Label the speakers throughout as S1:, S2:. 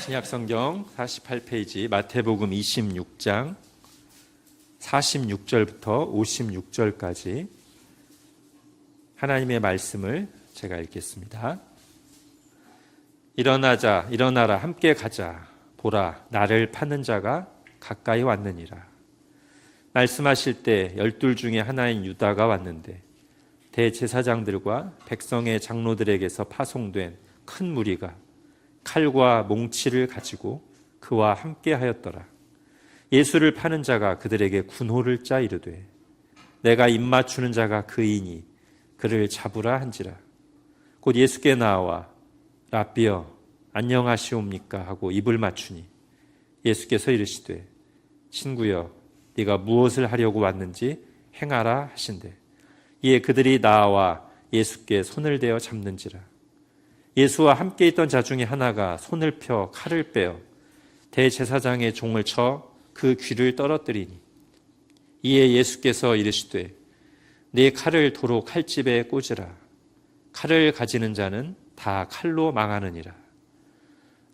S1: 신약성경 48페이지 마태복음 26장 46절부터 56절까지 하나님의 말씀을 제가 읽겠습니다. 일어나라 함께 가자. 보라, 나를 파는 자가 가까이 왔느니라. 말씀하실 때 12 중에 하나인 유다가 왔는데 대제사장들과 백성의 장로들에게서 파송된 큰 무리가 칼과 몽치를 가지고 그와 함께 하였더라. 예수를 파는 자가 그들에게 군호를 짜 이르되 내가 입맞추는 자가 그이니 그를 잡으라 한지라. 곧 예수께 나와 랍비여 안녕하시옵니까 하고 입을 맞추니 예수께서 이르시되 친구여 네가 무엇을 하려고 왔는지 행하라 하신대. 이에 그들이 나와 예수께 손을 대어 잡는지라. 예수와 함께 있던 자 중에 하나가 손을 펴 칼을 빼어 대제사장의 종을 쳐 그 귀를 떨어뜨리니 이에 예수께서 이르시되 네 칼을 도로 칼집에 꽂으라. 칼을 가지는 자는 다 칼로 망하느니라.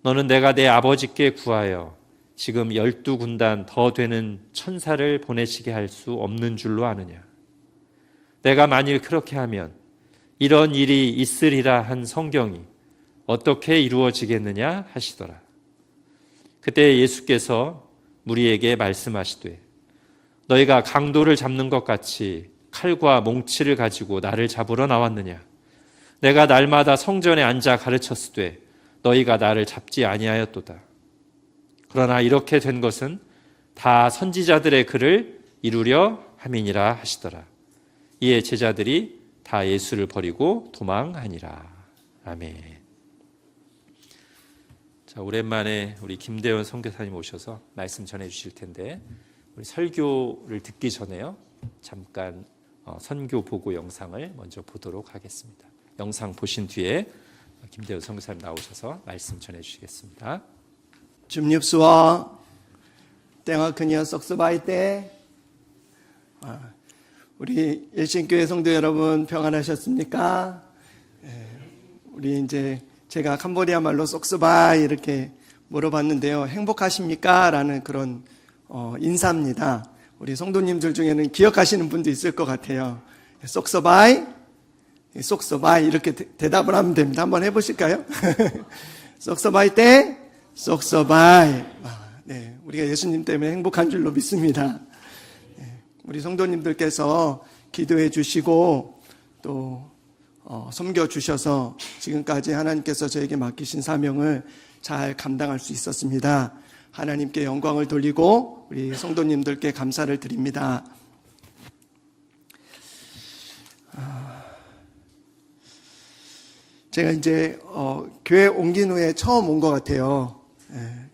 S1: 너는 내가 내 아버지께 구하여 지금 12군단 더 되는 천사를 보내시게 할 수 없는 줄로 아느냐. 내가 만일 그렇게 하면 이런 일이 있으리라 한 성경이 어떻게 이루어지겠느냐 하시더라. 그때 예수께서 무리에게 말씀하시되 너희가 강도를 잡는 것 같이 칼과 몽치를 가지고 나를 잡으러 나왔느냐. 내가 날마다 성전에 앉아 가르쳤으되 너희가 나를 잡지 아니하였도다. 그러나 이렇게 된 것은 다 선지자들의 글을 이루려 함이니라 하시더라. 이에 제자들이 다 예수를 버리고 도망하니라. 아멘. 자, 오랜만에 우리 김대원 선교사님 오셔서 말씀 전해 주실 텐데 우리 설교를 듣기 전에요. 잠깐 선교 보고 영상을 먼저 보도록 하겠습니다. 영상 보신 뒤에 김대원 선교사님 나오셔서 말씀 전해 주시겠습니다.
S2: 줌립스와 땡아 그녀 썩스바이 때 우리 일신교회 성도 여러분 평안하셨습니까? 우리 이제 제가 캄보디아 말로 쏙스바이 이렇게 물어봤는데요. 행복하십니까? 라는 그런 인사입니다. 우리 성도님들 중에는 기억하시는 분도 있을 것 같아요. 쏙스바이, 쏙스바이 이렇게 대답을 하면 됩니다. 한번 해보실까요? 쏙스바이 때, 쏙스바이. 네, 우리가 예수님 때문에 행복한 줄로 믿습니다. 우리 성도님들께서 기도해 주시고 또 섬겨주셔서 지금까지 하나님께서 저에게 맡기신 사명을 잘 감당할 수 있었습니다. 하나님께 영광을 돌리고 우리 성도님들께 감사를 드립니다. 제가 이제 교회 옮긴 후에 처음 온 것 같아요.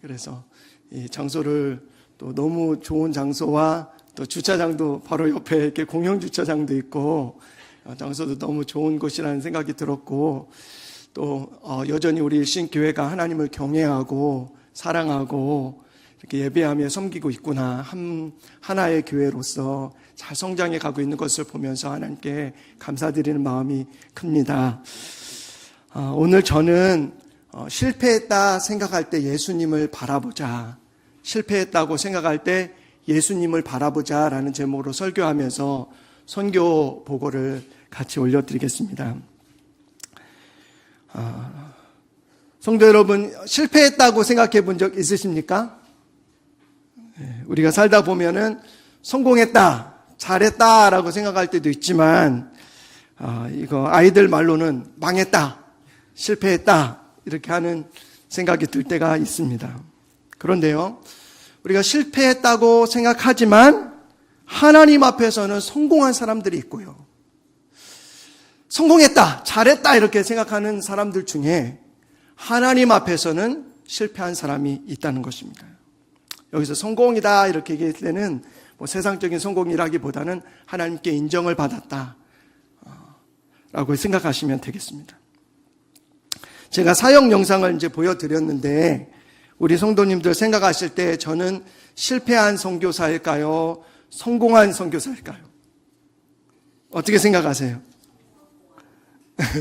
S2: 그래서 이 장소를 또 너무 좋은 장소와 또 주차장도 바로 옆에 이렇게 공영 주차장도 있고 장소도 너무 좋은 곳이라는 생각이 들었고 또 여전히 우리 일신교회가 하나님을 경외하고 사랑하고 이렇게 예배하며 섬기고 있구나. 하나의 교회로서 잘 성장해 가고 있는 것을 보면서 하나님께 감사드리는 마음이 큽니다. 오늘 저는 실패했다 생각할 때 예수님을 바라보자. 실패했다고 생각할 때 예수님을 바라보자 라는 제목으로 설교하면서 선교 보고를 같이 올려드리겠습니다. 성도 여러분, 실패했다고 생각해 본 적 있으십니까? 우리가 살다 보면은 성공했다, 잘했다 라고 생각할 때도 있지만 이거 아이들 말로는 망했다, 실패했다 이렇게 하는 생각이 들 때가 있습니다. 그런데요, 우리가 실패했다고 생각하지만 하나님 앞에서는 성공한 사람들이 있고요. 성공했다, 잘했다 이렇게 생각하는 사람들 중에 하나님 앞에서는 실패한 사람이 있다는 것입니다. 여기서 성공이다 이렇게 얘기할 때는 뭐 세상적인 성공이라기보다는 하나님께 인정을 받았다 라고 생각하시면 되겠습니다. 제가 사역 영상을 이제 보여드렸는데 우리 성도님들 생각하실 때 저는 실패한 선교사일까요? 성공한 선교사일까요? 어떻게 생각하세요?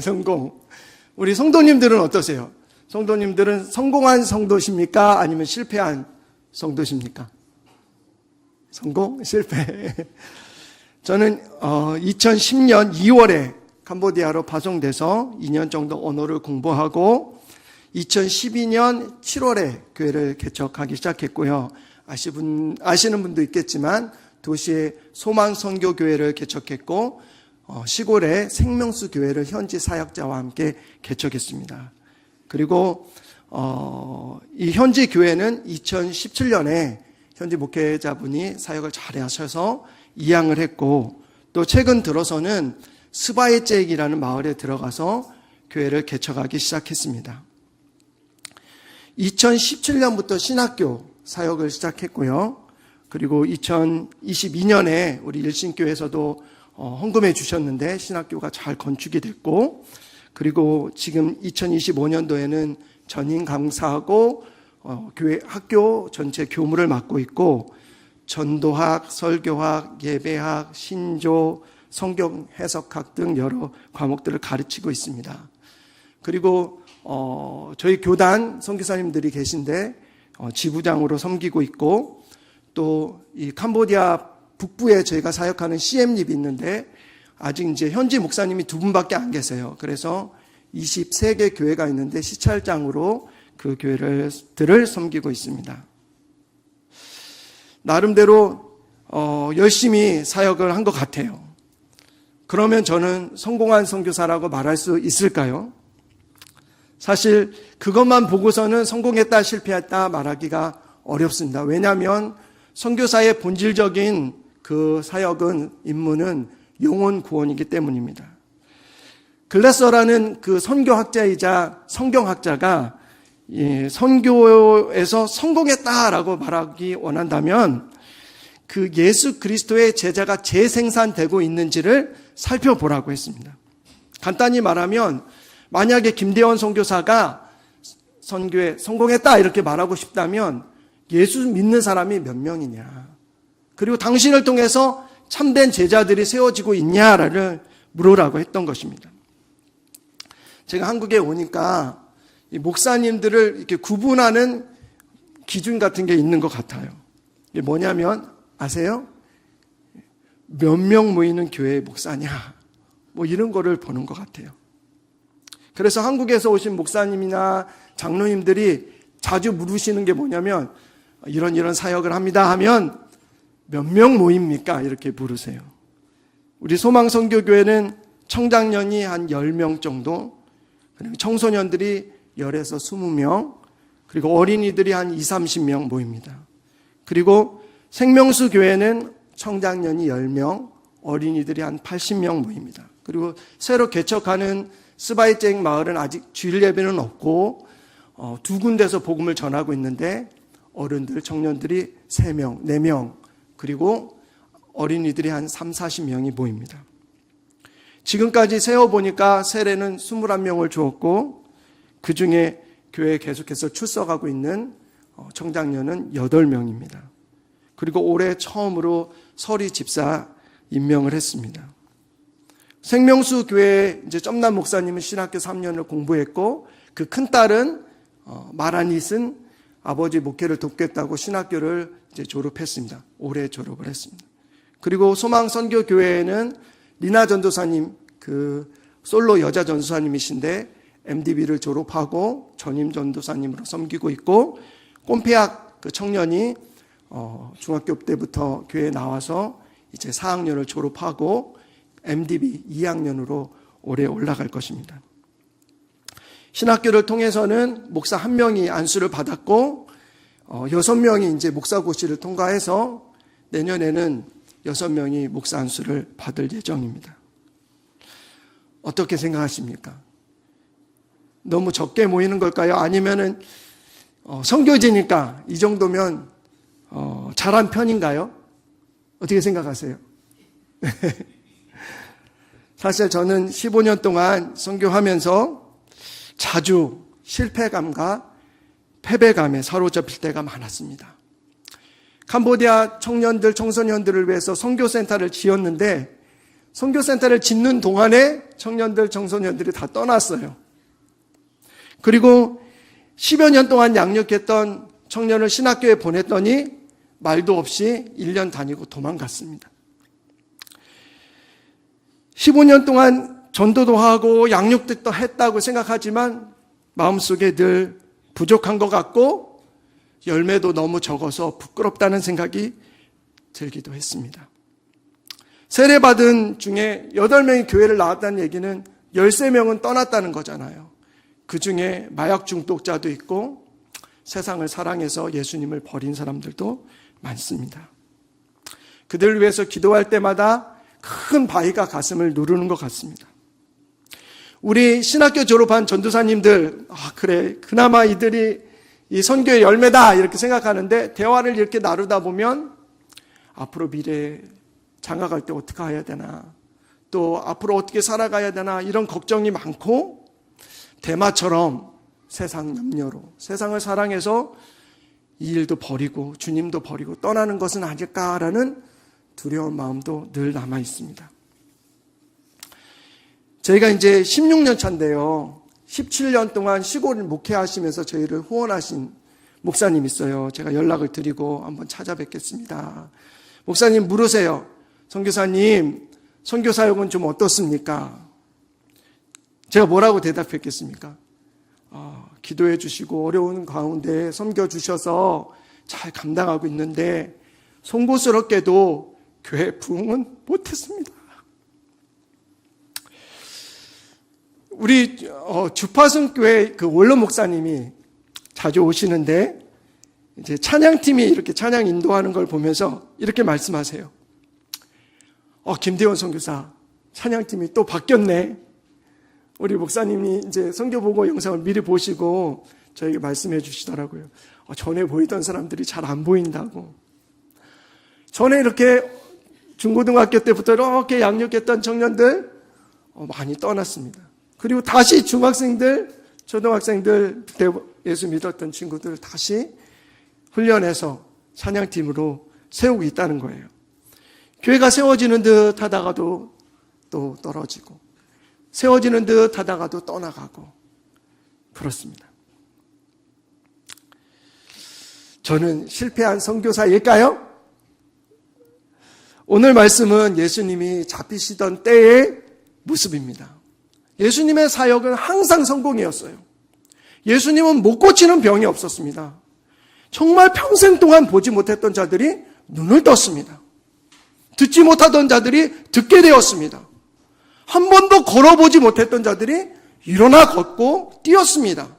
S2: 성공. 우리 성도님들은 어떠세요? 성도님들은 성공한 성도십니까? 아니면 실패한 성도십니까? 성공? 실패. 저는 2010년 2월에 캄보디아로 파송돼서 2년 정도 언어를 공부하고 2012년 7월에 교회를 개척하기 시작했고요. 아시는 분도 있겠지만 도시에 소망선교교회를 개척했고 시골에 생명수 교회를 현지 사역자와 함께 개척했습니다. 그리고 이 현지 교회는 2017년에 현지 목회자분이 사역을 잘 하셔서 이양을 했고 또 최근 들어서는 스바에잭이라는 마을에 들어가서 교회를 개척하기 시작했습니다. 2017년부터 신학교 사역을 시작했고요. 그리고 2022년에 우리 일신교회에서도 헌금해 주셨는데 신학교가 잘 건축이 됐고 그리고 지금 2025년도에는 전임 강사하고 교회 학교 전체 교무를 맡고 있고 전도학, 설교학, 예배학, 신조, 성경 해석학 등 여러 과목들을 가르치고 있습니다. 그리고 저희 교단 선교사님들이 계신데 지부장으로 섬기고 있고 또 이 캄보디아 북부에 저희가 사역하는 CM립이 있는데 아직 이제 현지 목사님이 2분밖에 안 계세요. 그래서 23개 교회가 있는데 시찰장으로 그 교회들을 섬기고 있습니다. 나름대로 열심히 사역을 한 것 같아요. 그러면 저는 성공한 선교사라고 말할 수 있을까요? 사실 그것만 보고서는 성공했다 실패했다 말하기가 어렵습니다. 왜냐하면 선교사의 본질적인 그 사역은 임무는 영혼 구원이기 때문입니다. 글래서라는 그 선교학자이자 성경학자가 선교에서 성공했다라고 말하기 원한다면 그 예수 그리스도의 제자가 재생산되고 있는지를 살펴보라고 했습니다. 간단히 말하면 만약에 김대원 선교사가 선교에 성공했다 이렇게 말하고 싶다면 예수 믿는 사람이 몇 명이냐, 그리고 당신을 통해서 참된 제자들이 세워지고 있냐를 물으라고 했던 것입니다. 제가 한국에 오니까 이 목사님들을 이렇게 구분하는 기준 같은 게 있는 것 같아요. 이게 뭐냐면 아세요? 몇 명 모이는 교회의 목사냐, 뭐 이런 거를 보는 것 같아요. 그래서 한국에서 오신 목사님이나 장로님들이 자주 물으시는 게 뭐냐면 이런 사역을 합니다 하면 몇 명 모입니까? 이렇게 물으세요. 우리 소망선교교회는 청장년이 한 10명 정도, 그리고 청소년들이 10에서 20명, 그리고 어린이들이 한 20, 30명 모입니다. 그리고 생명수 교회는 청장년이 10명, 어린이들이 한 80명 모입니다. 그리고 새로 개척하는 스바이잭 마을은 아직 주일 예배는 없고 2군데서 복음을 전하고 있는데 어른들, 청년들이 3명, 4명, 그리고 어린이들이 한 3, 40명이 모입니다. 지금까지 세어보니까 세례는 21명을 주었고 그 중에 교회에 계속해서 출석하고 있는 청장년은 8명입니다. 그리고 올해 처음으로 서리 집사 임명을 했습니다. 생명수 교회 이제 점남 목사님은 신학교 3년을 공부했고 그 큰딸은 마라닛은 아버지 목회를 돕겠다고 신학교를 이제 졸업했습니다. 올해 졸업을 했습니다. 그리고 소망선교교회에는 리나 전도사님, 그 솔로 여자 전도사님이신데 MDB를 졸업하고 전임 전도사님으로 섬기고 있고 꼼페학 그 청년이 중학교 때부터 교회에 나와서 이제 4학년을 졸업하고 MDB 2학년으로 올해 올라갈 것입니다. 신학교를 통해서는 목사 1명이 안수를 받았고 6명이 이제 목사고시를 통과해서 내년에는 6명이 목사 안수를 받을 예정입니다. 어떻게 생각하십니까? 너무 적게 모이는 걸까요? 아니면은 선교지니까 이 정도면 잘한 편인가요? 어떻게 생각하세요? 사실 저는 15년 동안 선교하면서 자주 실패감과 패배감에 사로잡힐 때가 많았습니다. 캄보디아 청년들, 청소년들을 위해서 선교센터를 지었는데 선교센터를 짓는 동안에 청년들, 청소년들이 다 떠났어요. 그리고 10여 년 동안 양육했던 청년을 신학교에 보냈더니 말도 없이 1년 다니고 도망갔습니다. 15년 동안 전도도 하고 양육도 했다고 생각하지만 마음속에 늘 부족한 것 같고 열매도 너무 적어서 부끄럽다는 생각이 들기도 했습니다. 세례받은 중에 8명이 교회를 나왔다는 얘기는 13명은 떠났다는 거잖아요. 그 중에 마약 중독자도 있고 세상을 사랑해서 예수님을 버린 사람들도 많습니다. 그들을 위해서 기도할 때마다 큰 바위가 가슴을 누르는 것 같습니다. 우리 신학교 졸업한 전도사님들, 그래, 그나마 이들이 이 선교의 열매다 이렇게 생각하는데 대화를 이렇게 나누다 보면 앞으로 미래에 장가갈 때 어떻게 해야 되나, 또 앞으로 어떻게 살아가야 되나 이런 걱정이 많고 대마처럼 세상 염려로 세상을 사랑해서 이 일도 버리고 주님도 버리고 떠나는 것은 아닐까라는 두려운 마음도 늘 남아 있습니다. 저희가 이제 16년 차인데요. 17년 동안 시골을 목회하시면서 저희를 후원하신 목사님 있어요. 제가 연락을 드리고 한번 찾아뵙겠습니다. 목사님 물으세요. 선교사님, 선교 사역은 좀 어떻습니까? 제가 뭐라고 대답했겠습니까? 기도해 주시고 어려운 가운데 섬겨 주셔서 잘 감당하고 있는데 송구스럽게도 교회 부흥은 못했습니다. 우리 주파sun 교회 그 원로 목사님이 자주 오시는데 이제 찬양팀이 이렇게 찬양 인도하는 걸 보면서 이렇게 말씀하세요. 김대원 선교사 찬양팀이 또 바뀌었네. 우리 목사님이 이제 선교보고 영상을 미리 보시고 저에게 말씀해 주시더라고요. 전에 보이던 사람들이 잘 안 보인다고. 전에 이렇게 중고등학교 때부터 이렇게 양육했던 청년들 많이 떠났습니다. 그리고 다시 중학생들, 초등학생들, 그때 예수 믿었던 친구들 다시 훈련해서 찬양팀으로 세우고 있다는 거예요. 교회가 세워지는 듯 하다가도 또 떨어지고 세워지는 듯 하다가도 떠나가고 그렇습니다. 저는 실패한 선교사일까요? 오늘 말씀은 예수님이 잡히시던 때의 모습입니다. 예수님의 사역은 항상 성공이었어요. 예수님은 못 고치는 병이 없었습니다. 정말 평생 동안 보지 못했던 자들이 눈을 떴습니다. 듣지 못하던 자들이 듣게 되었습니다. 한 번도 걸어보지 못했던 자들이 일어나 걷고 뛰었습니다.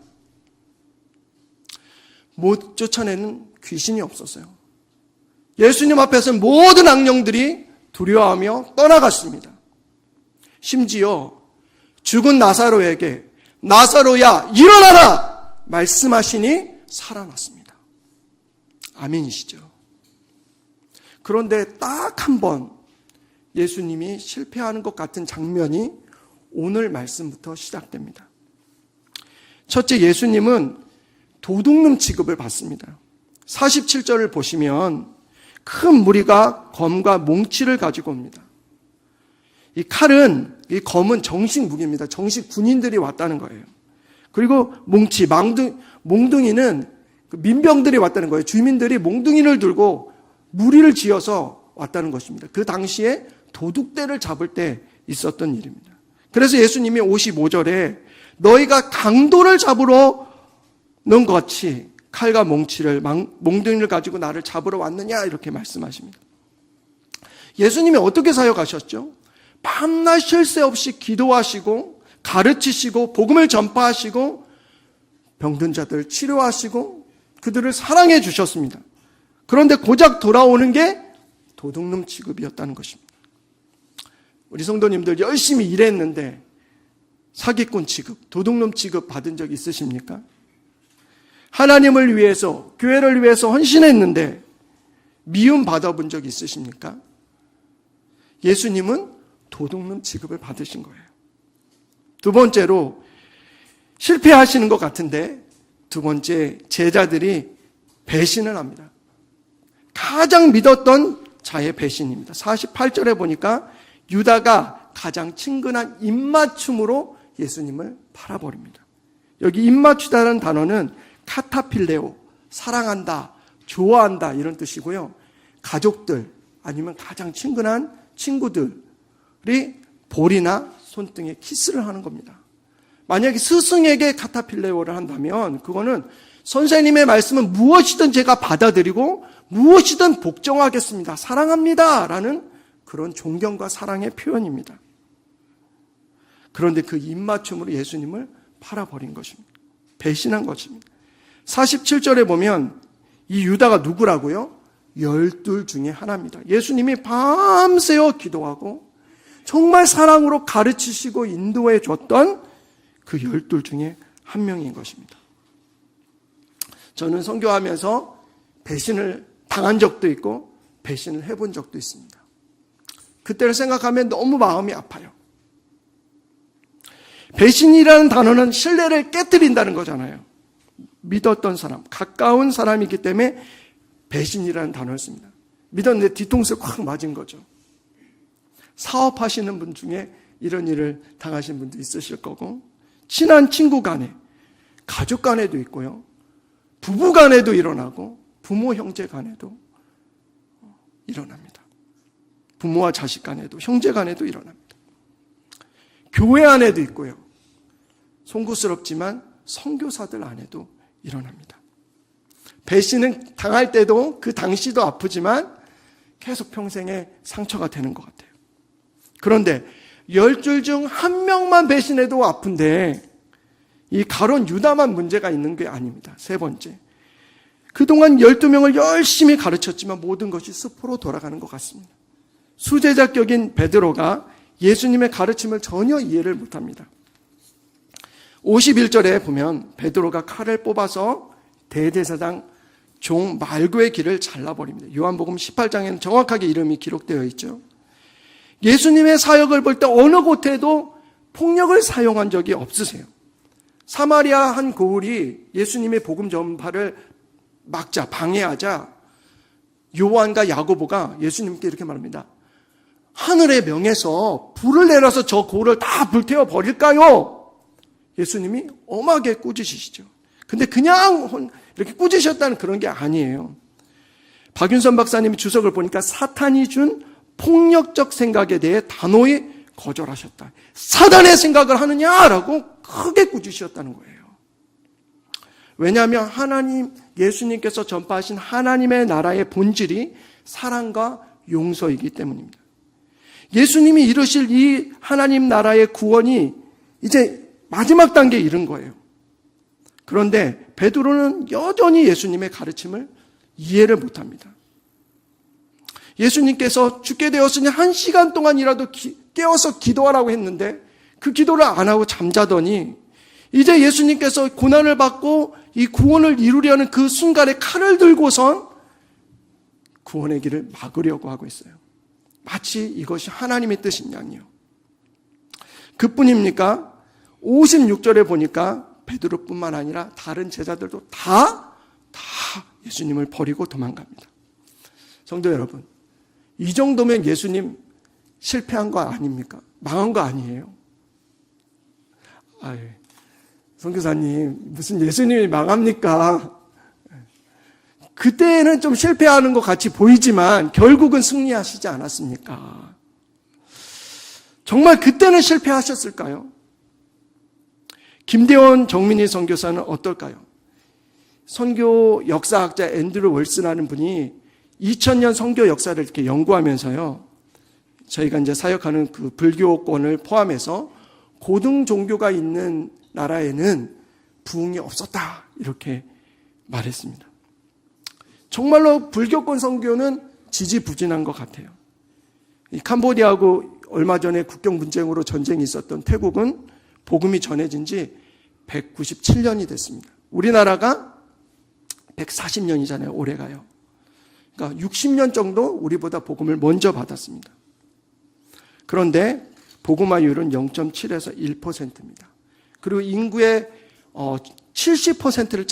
S2: 못 쫓아내는 귀신이 없었어요. 예수님 앞에서 모든 악령들이 두려워하며 떠나갔습니다. 심지어 죽은 나사로에게 나사로야 일어나라 말씀하시니 살아났습니다. 아멘이시죠? 그런데 딱 한 번 예수님이 실패하는 것 같은 장면이 오늘 말씀부터 시작됩니다. 첫째, 예수님은 도둑놈 취급을 받습니다. 47절을 보시면 큰 무리가 검과 몽치를 가지고 옵니다. 이 칼은, 이 검은 정식 무기입니다. 정식 군인들이 왔다는 거예요. 그리고 몽치, 몽둥이는 민병들이 왔다는 거예요. 주민들이 몽둥이를 들고 무리를 지어서 왔다는 것입니다. 그 당시에 도둑떼를 잡을 때 있었던 일입니다. 그래서 예수님이 55절에 너희가 강도를 잡으러 는 같이 칼과 몽치를 몽둥이를 가지고 나를 잡으러 왔느냐 이렇게 말씀하십니다. 예수님이 어떻게 사역하셨죠? 밤낮 쉴 새 없이 기도하시고 가르치시고 복음을 전파하시고 병든 자들 치료하시고 그들을 사랑해 주셨습니다. 그런데 고작 돌아오는 게 도둑놈 취급이었다는 것입니다. 우리 성도님들 열심히 일했는데 사기꾼 취급, 도둑놈 취급 받은 적 있으십니까? 하나님을 위해서, 교회를 위해서 헌신했는데 미움 받아본 적 있으십니까? 예수님은 도둑놈 취급을 받으신 거예요. 두 번째로 실패하시는 것 같은데 두 번째, 제자들이 배신을 합니다. 가장 믿었던 자의 배신입니다. 48절에 보니까 유다가 가장 친근한 입맞춤으로 예수님을 팔아버립니다. 여기 입맞추다라는 단어는 카타필레오, 사랑한다, 좋아한다 이런 뜻이고요. 가족들 아니면 가장 친근한 친구들이 볼이나 손등에 키스를 하는 겁니다. 만약에 스승에게 카타필레오를 한다면 그거는 선생님의 말씀은 무엇이든 제가 받아들이고 무엇이든 복종하겠습니다. 사랑합니다. 라는 그런 존경과 사랑의 표현입니다. 그런데 그 입맞춤으로 예수님을 팔아버린 것입니다. 배신한 것입니다. 47절에 보면 이 유다가 누구라고요? 12 중에 하나입니다. 예수님이 밤새워 기도하고 정말 사랑으로 가르치시고 인도해 줬던 그 12 중에 한 명인 것입니다. 저는 선교하면서 배신을 당한 적도 있고 배신을 해본 적도 있습니다. 그때를 생각하면 너무 마음이 아파요. 배신이라는 단어는 신뢰를 깨뜨린다는 거잖아요. 믿었던 사람, 가까운 사람이기 때문에 배신이라는 단어를 씁니다. 믿었는데 뒤통수에 콱 맞은 거죠. 사업하시는 분 중에 이런 일을 당하신 분도 있으실 거고, 친한 친구 간에, 가족 간에도 있고요. 부부 간에도 일어나고, 부모 형제 간에도 일어납니다. 부모와 자식 간에도, 형제 간에도 일어납니다. 교회 안에도 있고요. 송구스럽지만 선교사들 안에도 일어납니다. 배신은 당할 때도 그 당시도 아프지만 계속 평생의 상처가 되는 것 같아요. 그런데 10줄 중 한 명만 배신해도 아픈데 이 가론 유다만 문제가 있는 게 아닙니다. 세 번째, 그동안 12명을 열심히 가르쳤지만 모든 것이 습으로 돌아가는 것 같습니다. 수제자격인 베드로가 예수님의 가르침을 전혀 이해를 못합니다. 51절에 보면 베드로가 칼을 뽑아서 대제사장 종 말고의 길을 잘라버립니다. 요한복음 18장에는 정확하게 이름이 기록되어 있죠. 예수님의 사역을 볼 때 어느 곳에도 폭력을 사용한 적이 없으세요. 사마리아 한 고을이 예수님의 복음 전파를 막자, 방해하자 요한과 야고보가 예수님께 이렇게 말합니다. 하늘의 명에서 불을 내려서 저 고을을 다 불태워 버릴까요? 예수님이 엄하게 꾸짖으시죠. 근데 그냥 이렇게 꾸짖으셨다는 그런 게 아니에요. 박윤선 박사님이 주석을 보니까 사탄이 준 폭력적 생각에 대해 단호히 거절하셨다. 사단의 생각을 하느냐라고 크게 꾸짖으셨다는 거예요. 왜냐하면 예수님께서 전파하신 하나님의 나라의 본질이 사랑과 용서이기 때문입니다. 예수님이 이루실 이 하나님 나라의 구원이 이제 마지막 단계에 이른 거예요. 그런데 베드로는 여전히 예수님의 가르침을 이해를 못합니다. 예수님께서 죽게 되었으니 1시간 동안이라도 깨어서 기도하라고 했는데 그 기도를 안 하고 잠자더니 이제 예수님께서 고난을 받고 이 구원을 이루려는 그 순간에 칼을 들고선 구원의 길을 막으려고 하고 있어요. 마치 이것이 하나님의 뜻인 양이요. 그뿐입니까? 56절에 보니까 베드로뿐만 아니라 다른 제자들도 다 예수님을 버리고 도망갑니다. 성도 여러분, 이 정도면 예수님 실패한 거 아닙니까? 망한 거 아니에요? 선교사님, 무슨 예수님이 망합니까? 그때는 좀 실패하는 것 같이 보이지만 결국은 승리하시지 않았습니까? 정말 그때는 실패하셨을까요? 김대원 정민희 선교사는 어떨까요? 선교 역사학자 앤드루 월슨이라는 분이 2000년 선교 역사를 이렇게 연구하면서요, 저희가 이제 사역하는 그 불교권을 포함해서 고등 종교가 있는 나라에는 부흥이 없었다, 이렇게 말했습니다. 정말로 불교권 선교는 지지부진한 것 같아요. 이 캄보디아하고 얼마 전에 국경 분쟁으로 전쟁이 있었던 태국은 복음이 전해진 지 197년이 됐습니다. 우리나라가 140년이잖아요. 올해가요. 그러니까 60년 정도 우리보다 복음을 먼저 받았습니다. 그런데 복음화율은 0.7에서 1%입니다. 그리고 인구의 70%를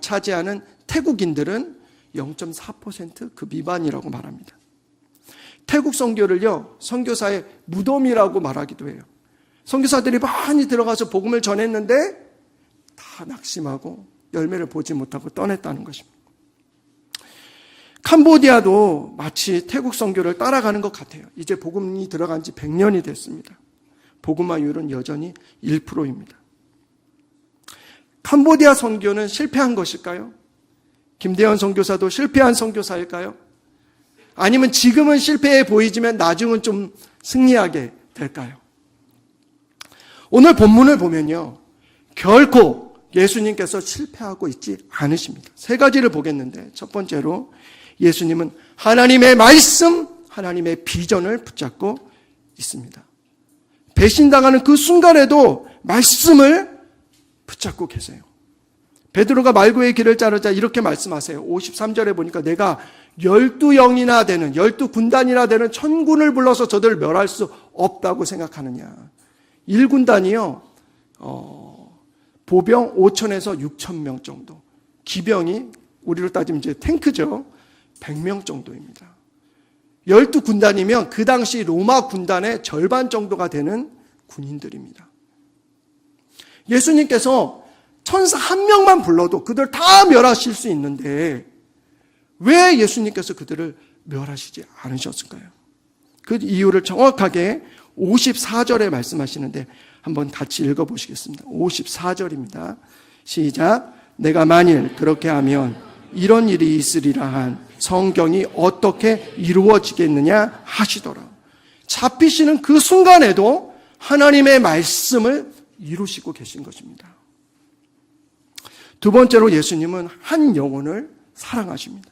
S2: 차지하는 태국인들은 0.4% 그 미만이라고 말합니다. 태국 선교를요, 선교사의 무덤이라고 말하기도 해요. 선교사들이 많이 들어가서 복음을 전했는데 다 낙심하고 열매를 보지 못하고 떠냈다는 것입니다. 캄보디아도 마치 태국 선교를 따라가는 것 같아요. 이제 복음이 들어간 지 100년이 됐습니다. 복음화율은 여전히 1%입니다. 캄보디아 선교는 실패한 것일까요? 김대현 선교사도 실패한 선교사일까요? 아니면 지금은 실패해 보이지만 나중은 좀 승리하게 될까요? 오늘 본문을 보면요, 결코 예수님께서 실패하고 있지 않으십니다. 세 가지를 보겠는데, 첫 번째로 예수님은 하나님의 말씀, 하나님의 비전을 붙잡고 있습니다. 배신당하는 그 순간에도 말씀을 붙잡고 계세요. 베드로가 말고의 길을 자르자 이렇게 말씀하세요. 53절에 보니까 내가 12영이나 되는, 12군단이나 되는 천군을 불러서 저들을 멸할 수 없다고 생각하느냐. 1군단이요, 보병 5천에서 6천 명 정도. 기병이, 우리로 따지면 이제 탱크죠. 100명 정도입니다. 12군단이면 그 당시 로마 군단의 절반 정도가 되는 군인들입니다. 예수님께서 천사 한 명만 불러도 그들 다 멸하실 수 있는데 왜 예수님께서 그들을 멸하시지 않으셨을까요? 그 이유를 정확하게 54절에 말씀하시는데 한번 같이 읽어보시겠습니다. 54절입니다. 시작. 내가 만일 그렇게 하면 이런 일이 있으리라 한 성경이 어떻게 이루어지겠느냐 하시더라. 잡히시는 그 순간에도 하나님의 말씀을 이루시고 계신 것입니다. 두 번째로 예수님은 한 영혼을 사랑하십니다.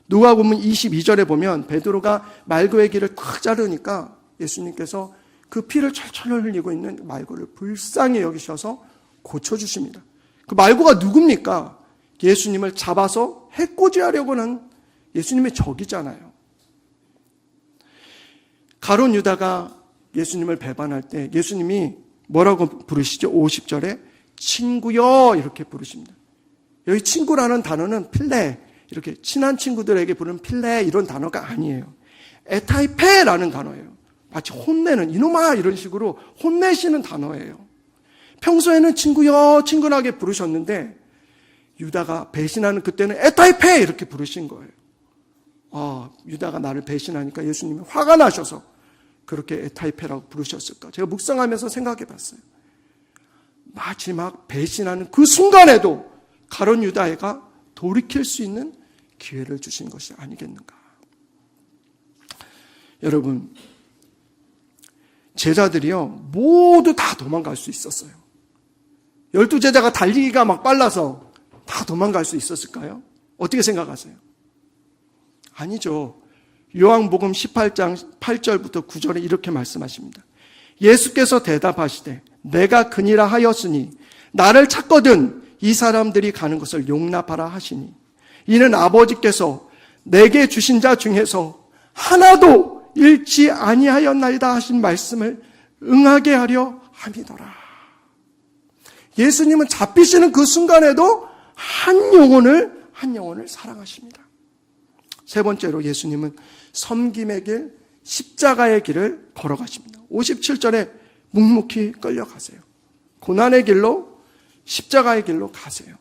S2: 누가복음 22절에 보면 베드로가 말고의 길을 탁 자르니까 예수님께서 그 피를 철철 흘리고 있는 말고를 불쌍히 여기셔서 고쳐주십니다. 그 말고가 누굽니까? 예수님을 잡아서 해코지하려고 하는 예수님의 적이잖아요. 가룟 유다가 예수님을 배반할 때 예수님이 뭐라고 부르시죠? 50절에 친구여 이렇게 부르십니다. 여기 친구라는 단어는 필레, 이렇게 친한 친구들에게 부르는 필레 이런 단어가 아니에요. 에타이페라는 단어예요. 마치 혼내는, 이놈아 이런 식으로 혼내시는 단어예요. 평소에는 친구여 친근하게 부르셨는데 유다가 배신하는 그때는 에타이페 이렇게 부르신 거예요. 유다가 나를 배신하니까 예수님이 화가 나셔서 그렇게 에타이페라고 부르셨을까? 제가 묵상하면서 생각해 봤어요. 마지막 배신하는 그 순간에도 가룟 유다가 돌이킬 수 있는 기회를 주신 것이 아니겠는가. 여러분, 제자들이요 모두 다 도망갈 수 있었어요. 12제자가 달리기가 막 빨라서 다 도망갈 수 있었을까요? 어떻게 생각하세요? 아니죠. 요한복음 18장 8절부터 9절에 이렇게 말씀하십니다. 예수께서 대답하시되 내가 그니라 하였으니 나를 찾거든 이 사람들이 가는 것을 용납하라 하시니 이는 아버지께서 내게 주신 자 중에서 하나도 잃지 아니하였나이다 하신 말씀을 응하게 하려 함이더라. 예수님은 잡히시는 그 순간에도 한 영혼을 사랑하십니다. 세 번째로 예수님은 섬김의 길, 십자가의 길을 걸어가십니다. 57절에 묵묵히 끌려가세요. 고난의 길로, 십자가의 길로 가세요.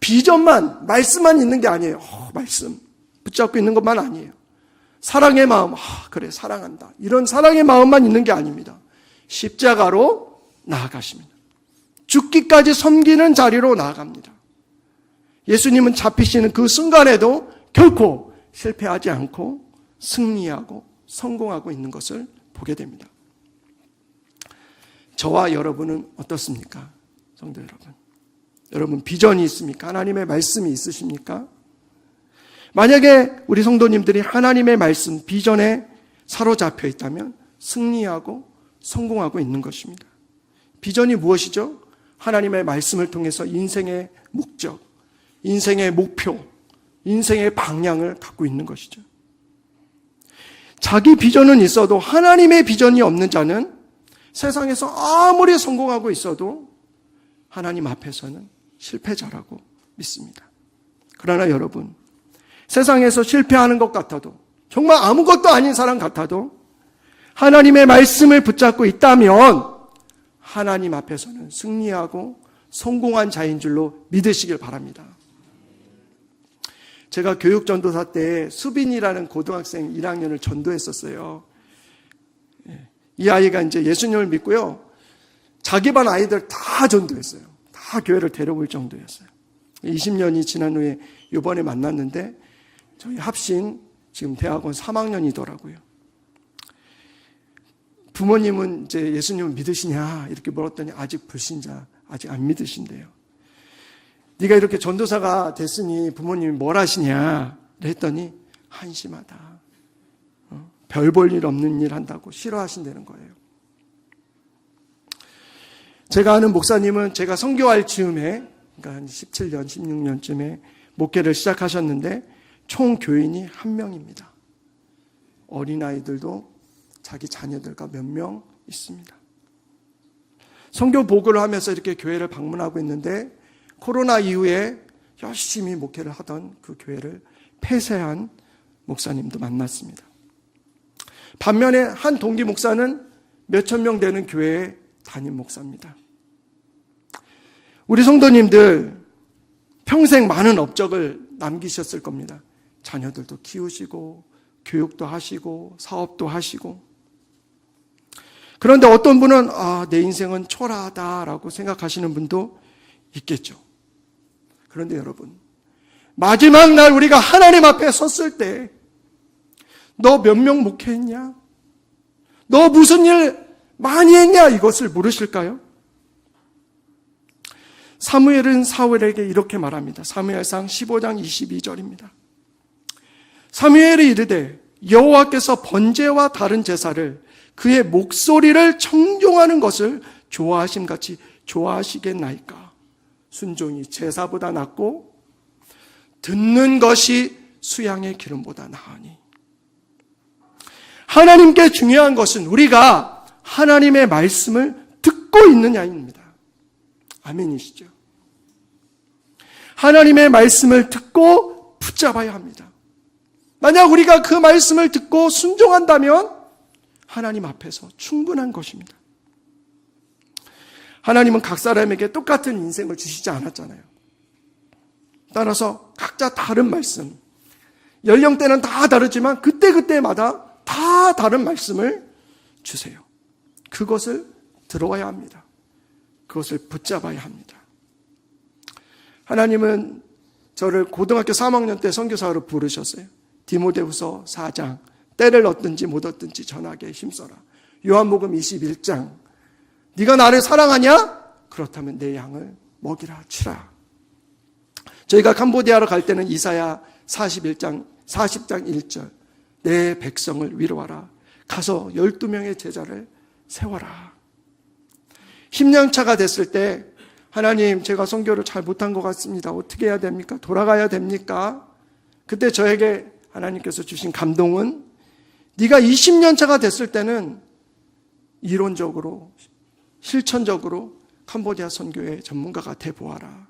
S2: 비전만, 말씀만 있는 게 아니에요. 말씀 붙잡고 있는 것만 아니에요. 사랑의 마음, 그래 사랑한다. 이런 사랑의 마음만 있는 게 아닙니다. 십자가로 나아가십니다. 죽기까지 섬기는 자리로 나아갑니다. 예수님은 잡히시는 그 순간에도 결코 실패하지 않고 승리하고 성공하고 있는 것을 보게 됩니다. 저와 여러분은 어떻습니까? 성도 여러분. 여러분 비전이 있습니까? 하나님의 말씀이 있으십니까? 만약에 우리 성도님들이 하나님의 말씀, 비전에 사로잡혀 있다면 승리하고 성공하고 있는 것입니다. 비전이 무엇이죠? 하나님의 말씀을 통해서 인생의 목적, 인생의 목표, 인생의 방향을 갖고 있는 것이죠. 자기 비전은 있어도 하나님의 비전이 없는 자는 세상에서 아무리 성공하고 있어도 하나님 앞에서는 실패자라고 믿습니다. 그러나 여러분, 세상에서 실패하는 것 같아도 정말 아무것도 아닌 사람 같아도 하나님의 말씀을 붙잡고 있다면 하나님 앞에서는 승리하고 성공한 자인 줄로 믿으시길 바랍니다. 제가 교육전도사 때 수빈이라는 고등학생 1학년을 전도했었어요. 이 아이가 이제 예수님을 믿고요. 자기 반 아이들 다 전도했어요. 다 교회를 데려올 정도였어요. 20년이 지난 후에 이번에 만났는데 저희 합신 지금 대학원 3학년이더라고요. 부모님은 이제 예수님을 믿으시냐 이렇게 물었더니 아직 불신자, 아직 안 믿으신대요. 네가 이렇게 전도사가 됐으니 부모님이 뭘 하시냐 했더니 한심하다. 별 볼 일 없는 일 한다고 싫어하신다는 거예요. 제가 아는 목사님은 제가 선교할 즈음에 그러니까 한 17년, 16년쯤에 목회를 시작하셨는데 총 교인이 1명입니다. 어린아이들도 자기 자녀들과 몇 명 있습니다. 선교 보고를 하면서 이렇게 교회를 방문하고 있는데 코로나 이후에 열심히 목회를 하던 그 교회를 폐쇄한 목사님도 만났습니다. 반면에 한 동기 목사는 몇천 명 되는 교회의 담임 목사입니다. 우리 성도님들 평생 많은 업적을 남기셨을 겁니다. 자녀들도 키우시고 교육도 하시고 사업도 하시고. 그런데 어떤 분은 내 인생은 초라하다라고 생각하시는 분도 있겠죠. 그런데 여러분, 마지막 날 우리가 하나님 앞에 섰을 때 너 몇 명 목회했냐? 너 무슨 일 많이 했냐? 이것을 물으실까요? 사무엘은 사울에게 이렇게 말합니다. 사무엘상 15장 22절입니다. 사무엘이 이르되 여호와께서 번제와 다른 제사를 그의 목소리를 청종하는 것을 좋아하심같이 좋아하시겠나이까? 순종이 제사보다 낫고 듣는 것이 수양의 기름보다 나으니. 하나님께 중요한 것은 우리가 하나님의 말씀을 듣고 있느냐입니다. 아멘이시죠? 하나님의 말씀을 듣고 붙잡아야 합니다. 만약 우리가 그 말씀을 듣고 순종한다면 하나님 앞에서 충분한 것입니다. 하나님은 각 사람에게 똑같은 인생을 주시지 않았잖아요. 따라서 각자 다른 말씀, 연령대는 다 다르지만 그때그때마다 다 다른 말씀을 주세요. 그것을 들어야 합니다. 그것을 붙잡아야 합니다. 하나님은 저를 고등학교 3학년 때 선교사로 부르셨어요. 디모데후서 4장, 때를 얻든지 못 얻든지 전하게 힘써라. 요한복음 21장, 네가 나를 사랑하냐? 그렇다면 내 양을 먹이라 치라. 저희가 캄보디아로 갈 때는 이사야 40장 1절, 내 백성을 위로하라. 가서 12명의 제자를 세워라. 10년차가 됐을 때 하나님, 제가 선교를 잘 못한 것 같습니다. 어떻게 해야 됩니까? 돌아가야 됩니까? 그때 저에게 하나님께서 주신 감동은 네가 20년차가 됐을 때는 이론적으로 실천적으로 캄보디아 선교의 전문가가 돼보아라.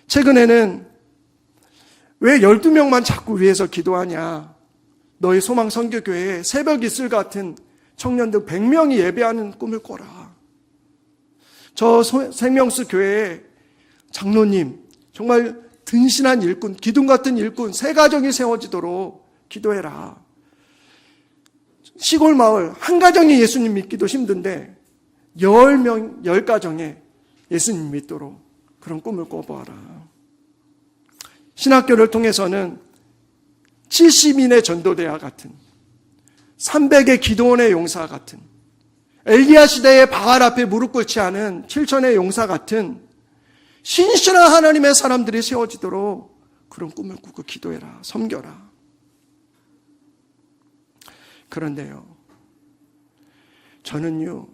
S2: 최근에는 왜 12명만 자꾸 위해서 기도하냐? 너희 소망 선교교회에 새벽 이슬 같은 청년들 100명이 예배하는 꿈을 꿔라. 저 생명수 교회에 장로님, 정말 든신한 일꾼, 기둥 같은 일꾼, 새 가정이 세워지도록 기도해라. 시골 마을 한 가정이 예수님 믿기도 힘든데 10가정에 예수님 믿도록 그런 꿈을 꿔보아라. 신학교를 통해서는 70인의 전도대와 같은 300의 기도원의 용사 같은 엘리야 시대의 바알 앞에 무릎 꿇지 않은 7천의 용사 같은 신실한 하나님의 사람들이 세워지도록 그런 꿈을 꾸고 기도해라. 섬겨라. 그런데요, 저는요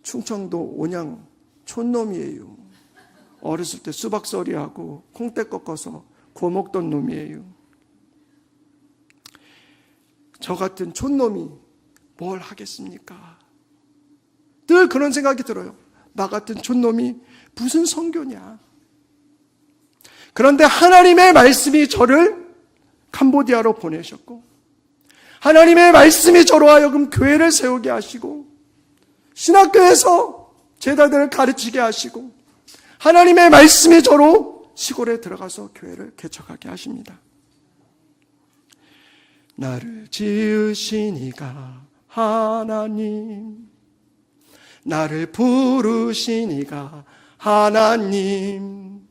S2: 충청도 온양 촌놈이에요. 어렸을 때 수박서리하고 콩대 꺾어서 고 먹던 놈이에요. 저 같은 촌놈이 뭘 하겠습니까? 늘 그런 생각이 들어요. 나 같은 촌놈이 무슨 선교냐? 그런데 하나님의 말씀이 저를 캄보디아로 보내셨고 하나님의 말씀이 저로 하여금 교회를 세우게 하시고 신학교에서 제자들을 가르치게 하시고 하나님의 말씀이 저로 시골에 들어가서 교회를 개척하게 하십니다. 나를 지으신 이가 하나님, 나를 부르신 이가 하나님,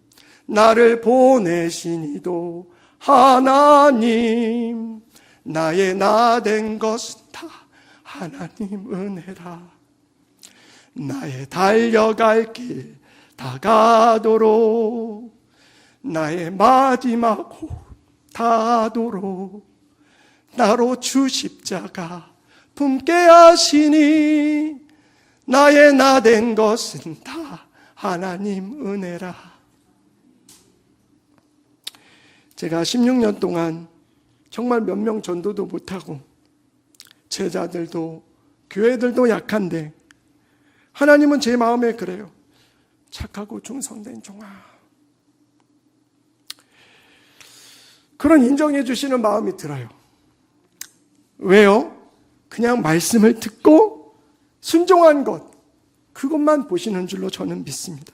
S2: 나를 보내신 이도 하나님, 나의 나 된 것은 다 하나님 은혜라. 나의 달려갈 길 다가도록, 나의 마지막 호흡 다도록 나로 주 십자가 품게 하시니, 나의 나 된 것은 다 하나님 은혜라. 제가 16년 동안 정말 몇 명 전도도 못하고 제자들도 교회들도 약한데 하나님은 제 마음에 그래요. 착하고 충성된 종아. 그런 인정해 주시는 마음이 들어요. 왜요? 그냥 말씀을 듣고 순종한 것, 그것만 보시는 줄로 저는 믿습니다.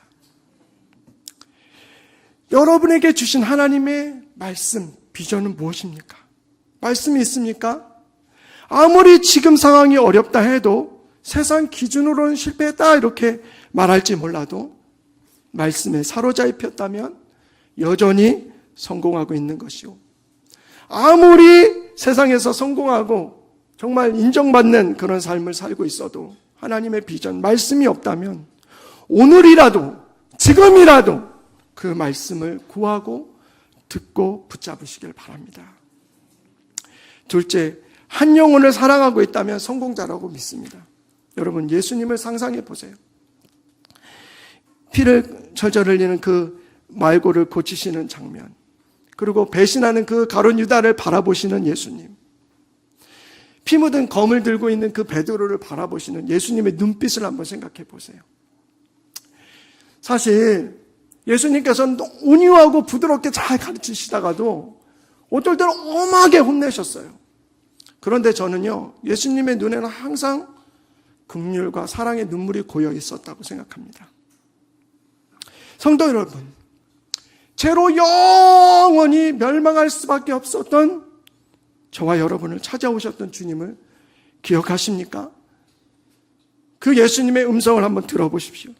S2: 여러분에게 주신 하나님의 말씀, 비전은 무엇입니까? 말씀이 있습니까? 아무리 지금 상황이 어렵다 해도 세상 기준으로는 실패했다 이렇게 말할지 몰라도 말씀에 사로잡혔다면 여전히 성공하고 있는 것이고, 아무리 세상에서 성공하고 정말 인정받는 그런 삶을 살고 있어도 하나님의 비전, 말씀이 없다면 오늘이라도, 지금이라도 그 말씀을 구하고 듣고 붙잡으시길 바랍니다. 둘째, 한 영혼을 사랑하고 있다면 성공자라고 믿습니다. 여러분, 예수님을 상상해 보세요. 피를 철철 흘리는 그 말고를 고치시는 장면, 그리고 배신하는 그 가룟 유다를 바라보시는 예수님, 피 묻은 검을 들고 있는 그 베드로를 바라보시는 예수님의 눈빛을 한번 생각해 보세요. 사실 예수님께서는 온유하고 부드럽게 잘 가르치시다가도 어떨 때는 엄하게 혼내셨어요. 그런데 저는요, 예수님의 눈에는 항상 긍휼과 사랑의 눈물이 고여 있었다고 생각합니다. 성도 여러분, 죄로 영원히 멸망할 수밖에 없었던 저와 여러분을 찾아오셨던 주님을 기억하십니까? 그 예수님의 음성을 한번 들어보십시오.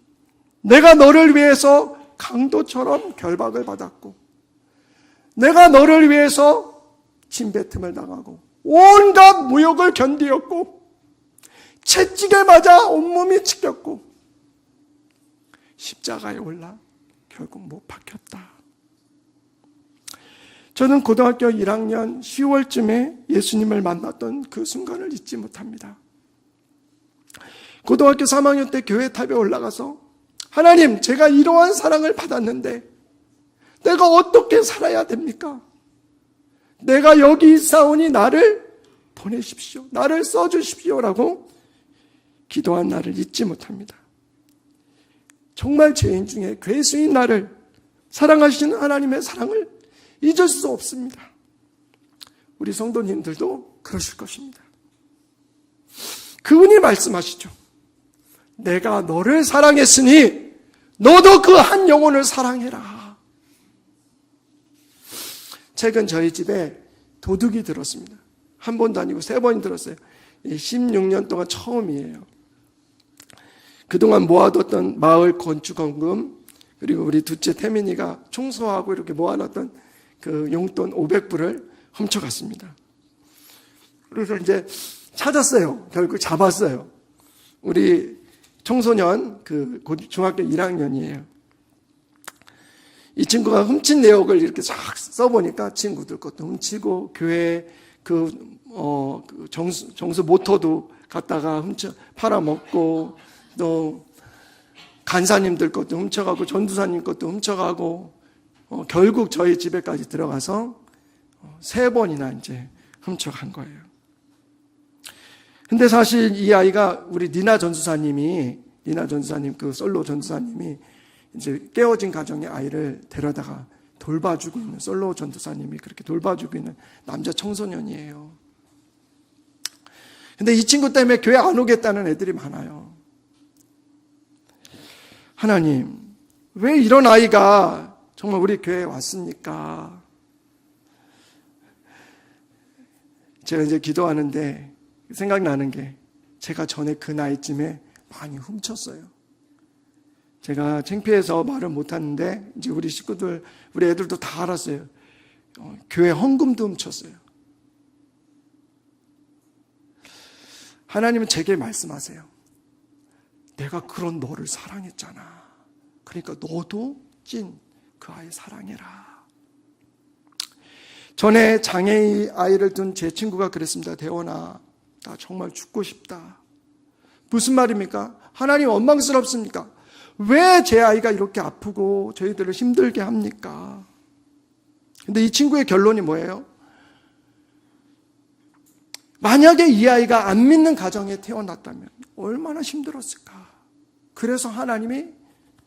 S2: 내가 너를 위해서 강도처럼 결박을 받았고, 내가 너를 위해서 침뱉음을 당하고 온갖 모욕을 견디었고, 채찍에 맞아 온몸이 찢겼고, 십자가에 올라 결국 못 박혔다. 저는 고등학교 1학년 10월쯤에 예수님을 만났던 그 순간을 잊지 못합니다. 고등학교 3학년 때 교회 탑에 올라가서 하나님, 제가 이러한 사랑을 받았는데 내가 어떻게 살아야 됩니까? 내가 여기 있사오니 나를 보내십시오. 나를 써주십시오라고 기도한 날을 잊지 못합니다. 정말 죄인 중에 괴수인 나를 사랑하시는 하나님의 사랑을 잊을 수 없습니다. 우리 성도님들도 그러실 것입니다. 그분이 말씀하시죠. 내가 너를 사랑했으니 너도 그 한 영혼을 사랑해라. 최근 저희 집에 도둑이 들었습니다. 한 번도 아니고 3번이 들었어요. 16년 동안 처음이에요. 그동안 모아뒀던 마을 건축원금, 그리고 우리 둘째 태민이가 청소하고 이렇게 모아놨던 그 용돈 500불을 훔쳐갔습니다. 그래서 이제 찾았어요. 결국 잡았어요. 우리 청소년, 그 중학교 1학년이에요. 이 친구가 훔친 내역을 이렇게 싹 써보니까 친구들 것도 훔치고, 교회 정수 모터도 갖다가 팔아먹고, 또 간사님들 것도 훔쳐가고, 전도사님 것도 훔쳐가고, 결국 저희 집에까지 들어가서 3번이나 이제 훔쳐간 거예요. 근데 사실 이 아이가 우리 니나 전수사님 그 솔로 전도사님이 이제 깨어진 가정의 아이를 데려다가 돌봐주고 있는, 솔로 전도사님이 그렇게 돌봐주고 있는 남자 청소년이에요. 근데 이 친구 때문에 교회 안 오겠다는 애들이 많아요. 하나님, 왜 이런 아이가 정말 우리 교회에 왔습니까? 제가 이제 기도하는데 생각나는 게 제가 전에 그 나이쯤에 많이 훔쳤어요. 제가 창피해서 말을 못하는데 이제 우리 식구들, 우리 애들도 다 알았어요. 교회 헌금도 훔쳤어요. 하나님은 제게 말씀하세요. 내가 그런 너를 사랑했잖아. 그러니까 너도 찐 그 아이 사랑해라. 전에 장애인 아이를 둔 제 친구가 그랬습니다. 대원아, 나 정말 죽고 싶다. 무슨 말입니까? 하나님 원망스럽습니까? 왜 제 아이가 이렇게 아프고 저희들을 힘들게 합니까? 근데 이 친구의 결론이 뭐예요? 만약에 이 아이가 안 믿는 가정에 태어났다면 얼마나 힘들었을까? 그래서 하나님이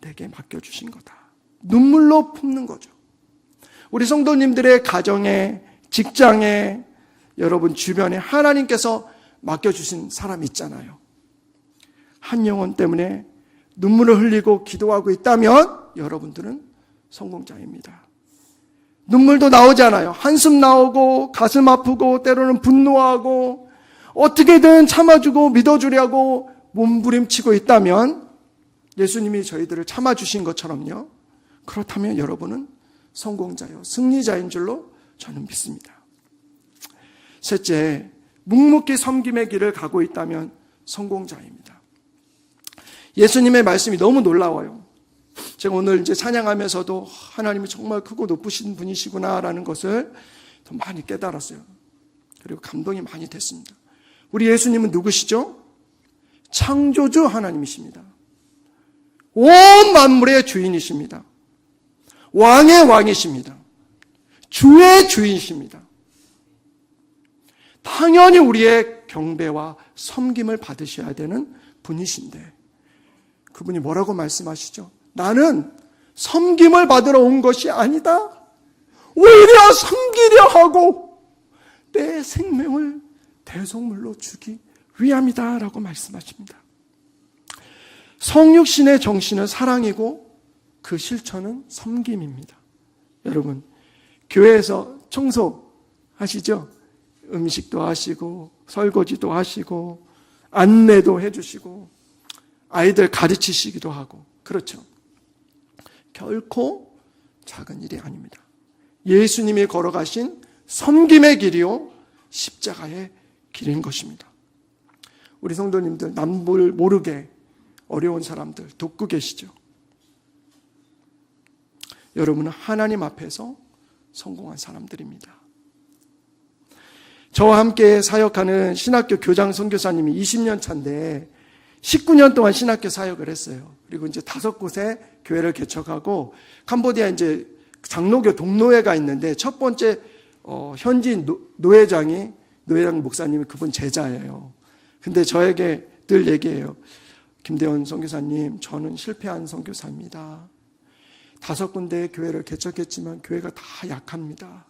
S2: 내게 맡겨주신 거다. 눈물로 품는 거죠. 우리 성도님들의 가정에, 직장에, 여러분 주변에 하나님께서 맡겨주신 사람이 있잖아요. 한 영혼 때문에 눈물을 흘리고 기도하고 있다면 여러분들은 성공자입니다. 눈물도 나오지 않아요. 한숨 나오고 가슴 아프고 때로는 분노하고 어떻게든 참아주고 믿어주려고 몸부림치고 있다면 예수님이 저희들을 참아주신 것처럼요. 그렇다면 여러분은 성공자요, 승리자인 줄로 저는 믿습니다. 셋째, 묵묵히 섬김의 길을 가고 있다면 성공자입니다. 예수님의 말씀이 너무 놀라워요. 제가 오늘 이제 찬양하면서도 하나님이 정말 크고 높으신 분이시구나라는 것을 더 많이 깨달았어요. 그리고 감동이 많이 됐습니다. 우리 예수님은 누구시죠? 창조주 하나님이십니다. 온 만물의 주인이십니다. 왕의 왕이십니다. 주의 주인이십니다. 당연히 우리의 경배와 섬김을 받으셔야 되는 분이신데 그분이 뭐라고 말씀하시죠? 나는 섬김을 받으러 온 것이 아니다. 오히려 섬기려 하고 내 생명을 대속물로 주기 위함이다 라고 말씀하십니다. 성육신의 정신은 사랑이고 그 실천은 섬김입니다. 여러분, 교회에서 청소하시죠? 음식도 하시고 설거지도 하시고 안내도 해주시고 아이들 가르치시기도 하고 그렇죠. 결코 작은 일이 아닙니다. 예수님이 걸어가신 섬김의 길이요 십자가의 길인 것입니다. 우리 성도님들 남을 모르게 어려운 사람들 돕고 계시죠? 여러분은 하나님 앞에서 성공한 사람들입니다. 저와 함께 사역하는 신학교 교장 선교사님이 20년 차인데 19년 동안 신학교 사역을 했어요. 그리고 이제 5곳에 교회를 개척하고 캄보디아 이제 장로교 동노회가 있는데 첫 번째 현지 노회장 목사님이 그분 제자예요. 근데 저에게 늘 얘기해요. 김대원 선교사님, 저는 실패한 선교사입니다. 5군데의 교회를 개척했지만 교회가 다 약합니다.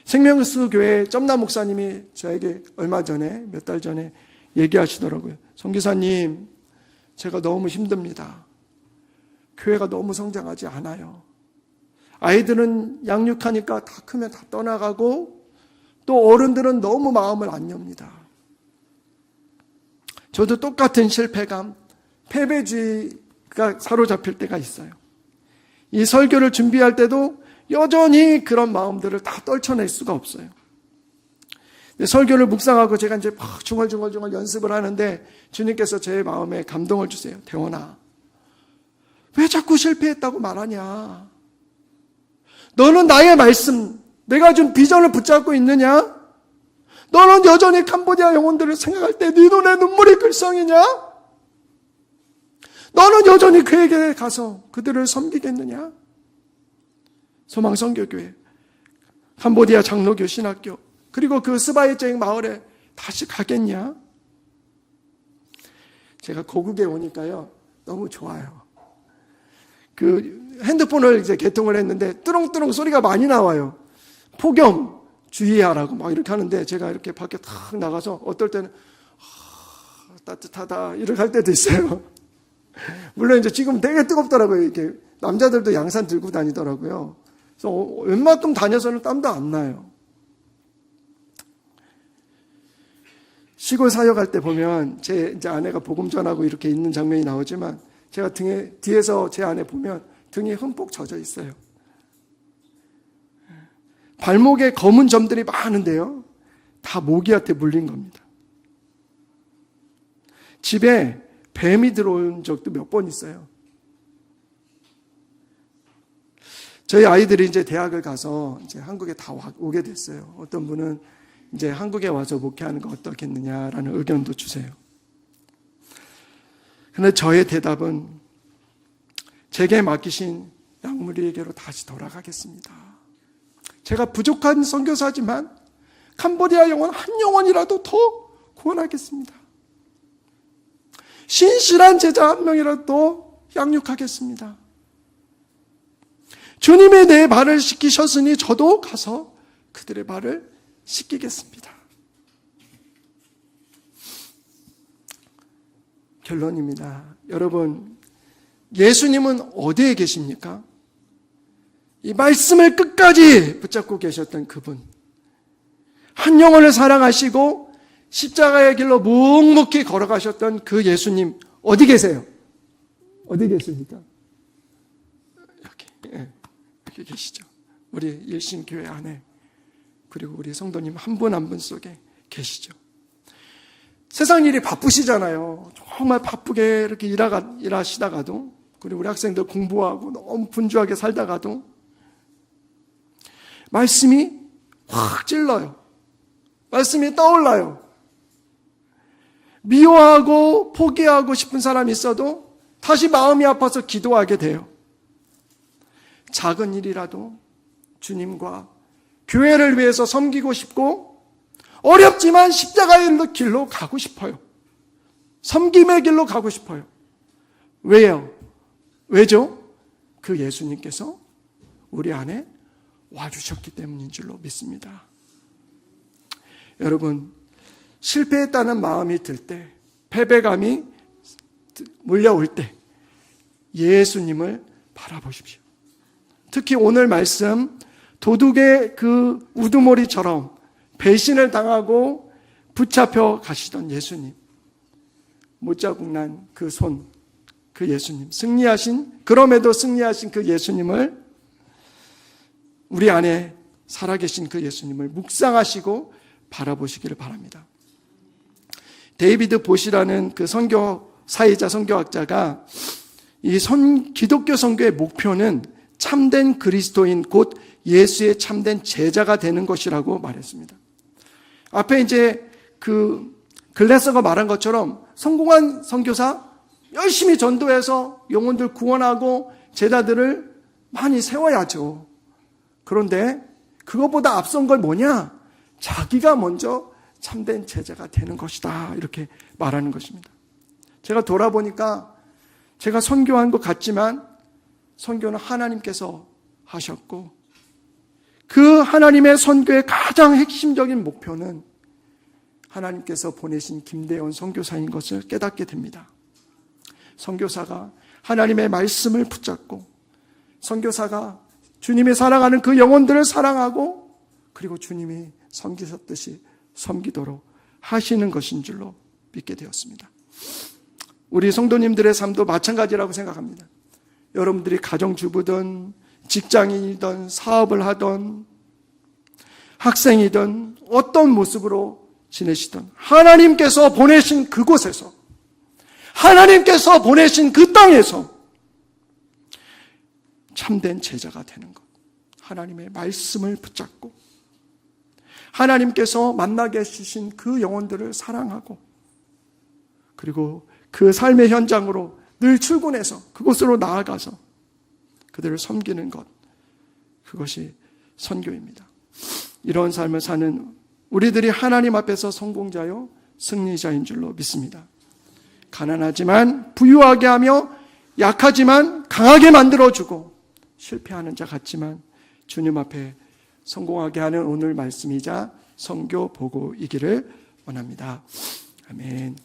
S2: 생명수 교회 점남 목사님이 저에게 얼마 전에 몇 달 전에 얘기하시더라고요. 선교사님, 제가 너무 힘듭니다. 교회가 너무 성장하지 않아요. 아이들은 양육하니까 다 크면 다 떠나가고 또 어른들은 너무 마음을 안 엽니다. 저도 똑같은 실패감, 패배주의가 사로잡힐 때가 있어요. 이 설교를 준비할 때도 여전히 그런 마음들을 다 떨쳐낼 수가 없어요. 설교를 묵상하고 제가 이제 막 중얼중얼 연습을 하는데 주님께서 제 마음에 감동을 주세요. 대원아, 왜 자꾸 실패했다고 말하냐? 너는 나의 말씀, 내가 준 비전을 붙잡고 있느냐? 너는 여전히 캄보디아 영혼들을 생각할 때 네 눈에 눈물이 글썽이냐? 너는 여전히 그에게 가서 그들을 섬기겠느냐? 소망선교교회, 캄보디아 장로교 신학교, 그리고 그 스바이쟁 마을에 다시 가겠냐? 제가 고국에 오니까요, 너무 좋아요. 그 핸드폰을 이제 개통을 했는데 뚜렁뚜렁 소리가 많이 나와요. 폭염 주의하라고 막 이렇게 하는데 제가 이렇게 밖에 탁 나가서 어떨 때는 따뜻하다 이렇게 할 때도 있어요. 물론 이제 지금 되게 뜨겁더라고요. 이렇게 남자들도 양산 들고 다니더라고요. 그래서 웬만큼 다녀서는 땀도 안 나요. 시골 사역할 때 보면 제 이제 아내가 복음 전하고 이렇게 있는 장면이 나오지만 제가 뒤에서 제 아내 보면 등이 흠뻑 젖어 있어요. 발목에 검은 점들이 많은데요. 다 모기한테 물린 겁니다. 집에 뱀이 들어온 적도 몇 번 있어요. 저희 아이들이 이제 대학을 가서 이제 한국에 다 오게 됐어요. 어떤 분은 이제 한국에 와서 목회하는 거 어떻겠느냐라는 의견도 주세요. 근데 저의 대답은 제게 맡기신 양무리에게로 다시 돌아가겠습니다. 제가 부족한 선교사지만 캄보디아 영혼 한 영혼이라도 더 구원하겠습니다. 신실한 제자 한 명이라도 양육하겠습니다. 주님이 내 발을 씻기셨으니 저도 가서 그들의 발을 씻기겠습니다. 결론입니다. 여러분, 예수님은 어디에 계십니까? 이 말씀을 끝까지 붙잡고 계셨던 그분, 한 영혼을 사랑하시고 십자가의 길로 묵묵히 걸어가셨던 그 예수님 어디 계세요? 어디 계십니까? 여기 계시죠. 우리 일신교회 안에, 그리고 우리 성도님 한 분 한 분 속에 계시죠. 세상 일이 바쁘시잖아요. 정말 바쁘게 이렇게 일하시다가도, 그리고 우리 학생들 공부하고 너무 분주하게 살다가도 말씀이 확 찔러요. 말씀이 떠올라요. 미워하고 포기하고 싶은 사람이 있어도 다시 마음이 아파서 기도하게 돼요. 작은 일이라도 주님과 교회를 위해서 섬기고 싶고, 어렵지만 십자가의 길로 가고 싶어요. 섬김의 길로 가고 싶어요. 왜요? 왜죠? 그 예수님께서 우리 안에 와주셨기 때문인 줄로 믿습니다. 여러분, 실패했다는 마음이 들 때, 패배감이 몰려올 때 예수님을 바라보십시오. 특히 오늘 말씀, 도둑의 그 우두머리처럼 배신을 당하고 붙잡혀 가시던 예수님, 못자국 난 그 손, 그 예수님, 그럼에도 승리하신 그 예수님을, 우리 안에 살아계신 그 예수님을 묵상하시고 바라보시기를 바랍니다. 데이비드 보시라는 그 선교사이자 선교학자가 이 기독교 선교의 목표는 참된 그리스도인, 곧 예수의 참된 제자가 되는 것이라고 말했습니다. 앞에 이제 그 글래서가 말한 것처럼 성공한 선교사, 열심히 전도해서 영혼들 구원하고 제자들을 많이 세워야죠. 그런데 그것보다 앞선 걸 뭐냐? 자기가 먼저 참된 제자가 되는 것이다, 이렇게 말하는 것입니다. 제가 돌아보니까 제가 선교한 것 같지만 선교는 하나님께서 하셨고, 그 하나님의 선교의 가장 핵심적인 목표는 하나님께서 보내신 김대원 선교사인 것을 깨닫게 됩니다. 선교사가 하나님의 말씀을 붙잡고, 선교사가 주님이 사랑하는 그 영혼들을 사랑하고, 그리고 주님이 섬기셨듯이 섬기도록 하시는 것인 줄로 믿게 되었습니다. 우리 성도님들의 삶도 마찬가지라고 생각합니다. 여러분들이 가정주부든 직장인이든 사업을 하든 학생이든 어떤 모습으로 지내시든 하나님께서 보내신 그곳에서, 하나님께서 보내신 그 땅에서 참된 제자가 되는 것, 하나님의 말씀을 붙잡고 하나님께서 만나게 해주신 그 영혼들을 사랑하고, 그리고 그 삶의 현장으로 늘 출근해서 그곳으로 나아가서 그들을 섬기는 것, 그것이 선교입니다. 이런 삶을 사는 우리들이 하나님 앞에서 성공자요 승리자인 줄로 믿습니다. 가난하지만 부유하게 하며 약하지만 강하게 만들어주고, 실패하는 자 같지만 주님 앞에 성공하게 하는 오늘 말씀이자 선교 보고이기를 원합니다. 아멘.